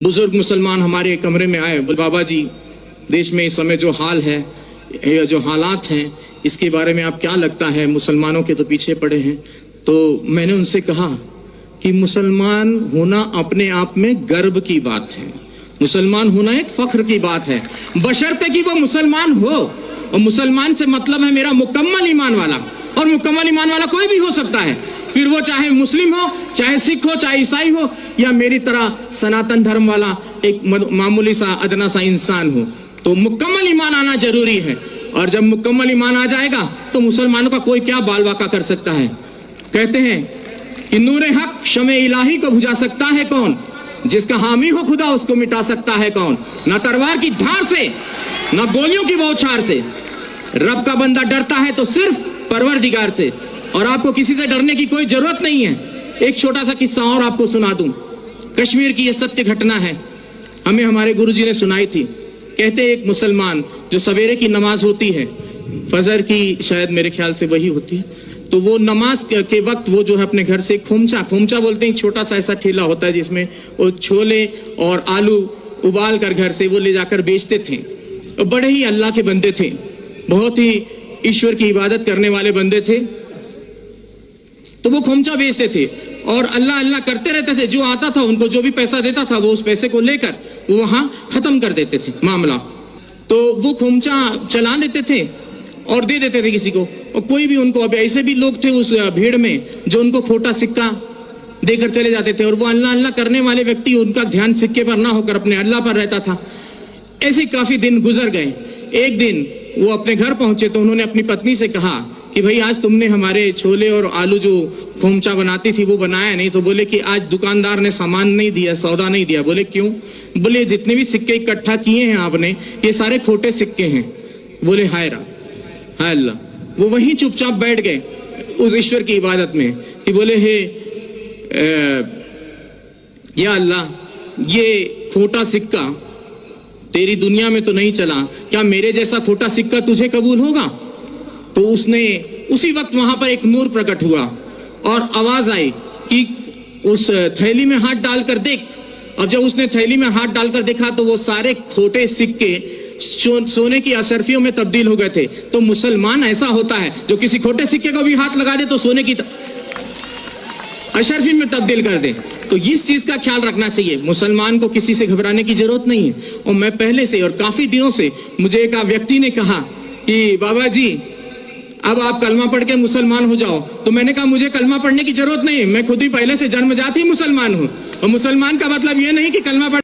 बुजुर्ग मुसलमान हमारे कमरे में आए, बोले बाबा जी देश में इस समय जो हाल है, जो हालात हैं, इसके बारे में आप क्या लगता है, मुसलमानों के तो पीछे पड़े हैं। तो मैंने उनसे कहा कि मुसलमान होना अपने आप में गर्व की बात है, मुसलमान होना एक फख्र की बात है, बशर्ते कि वो मुसलमान हो। और मुसलमान से मतलब है मेरा मुकम्मल ईमान वाला, और मुकम्मल ईमान वाला कोई भी हो सकता है, फिर वो चाहे मुस्लिम हो, चाहे सिख हो, चाहे ईसाई हो, या मेरी तरह सनातन धर्म वाला एक मामूली सा अदना सा इंसान हो। तो मुकम्मल ईमान आना जरूरी है, और जब मुकम्मल ईमान आ जाएगा तो मुसलमानों का कोई क्या बाल वाका कर सकता है। कहते हैं कि नूरे हक शमे इलाही को बुझा सकता है कौन, जिसका हामी हो खुदा उसको मिटा सकता है कौन। न तलवार की धार से, न गोलियों की बौछार से, रब का बंदा डरता है तो सिर्फ परवरदिगार से, और आपको किसी से डरने की कोई जरूरत नहीं है। एक छोटा सा किस्सा और आपको सुना दूं, कश्मीर की यह सत्य घटना है, हमें हमारे गुरुजी ने सुनाई थी। कहते एक मुसलमान जो सवेरे की नमाज होती है, फजर की शायद मेरे ख्याल से वही होती है, तो वो नमाज के वक्त वो जो है अपने घर से खोमचा बोलते हैं, छोटा सा ऐसा ठेला होता है जिसमें वो छोले और आलू उबाल कर घर से वो ले जाकर बेचते थे। तो बड़े ही अल्लाह के बंदे थे, बहुत ही ईश्वर की इबादत करने वाले बंदे थे। तो वो खोमचा बेचते थे और अल्लाह अल्लाह करते रहते थे। जो आता था उनको जो भी पैसा देता था वो उस पैसे को लेकर वो वहां खत्म कर देते थे मामला। तो वो खोमचा चला लेते थे और दे देते थे किसी को, और कोई भी उनको, अब ऐसे भी लोग थे उस भीड़ में जो उनको खोटा सिक्का देकर चले जाते थे, और वो अल्लाह अल्लाह करने वाले व्यक्ति, उनका ध्यान सिक्के पर ना होकर अपने अल्लाह पर रहता था। ऐसे काफी दिन गुजर गए। एक दिन वो अपने घर पहुंचे तो उन्होंने अपनी पत्नी से कहा कि भाई आज तुमने हमारे छोले और आलू जो खोमचा बनाती थी वो बनाया नहीं। तो बोले कि आज दुकानदार ने सामान नहीं दिया, सौदा नहीं दिया। बोले क्यों? बोले जितने भी सिक्के इकट्ठा किए हैं आपने, ये सारे खोटे सिक्के हैं। बोले हाय अल्लाह। वो वहीं चुपचाप बैठ गए उस ईश्वर की इबादत में कि बोले हे या अल्लाह, ये खोटा सिक्का तेरी दुनिया में तो नहीं चला, क्या मेरे जैसा खोटा सिक्का तुझे कबूल होगा? तो उसने उसी वक्त वहां पर एक नूर प्रकट हुआ और आवाज आई कि उस थैली में हाथ डालकर देख। और जब उसने थैली में हाथ डालकर देखा तो वो सारे खोटे सिक्के सोने की अशर्फियों में तब्दील हो गए थे। तो मुसलमान ऐसा होता है जो किसी खोटे सिक्के को भी हाथ लगा दे तो सोने की अशर्फी में तब्दील कर दे। तो इस चीज का ख्याल रखना चाहिए, मुसलमान को किसी से घबराने की जरूरत नहीं है। और मैं पहले से और काफी दिनों से, मुझे एक व्यक्ति ने कहा कि बाबा जी अब आप कलमा पढ़ के मुसलमान हो जाओ। तो मैंने कहा मुझे कलमा पढ़ने की जरूरत नहीं, मैं खुद ही पहले से जन्मजात ही मुसलमान हूँ। और मुसलमान का मतलब ये नहीं कि कलमा पढ़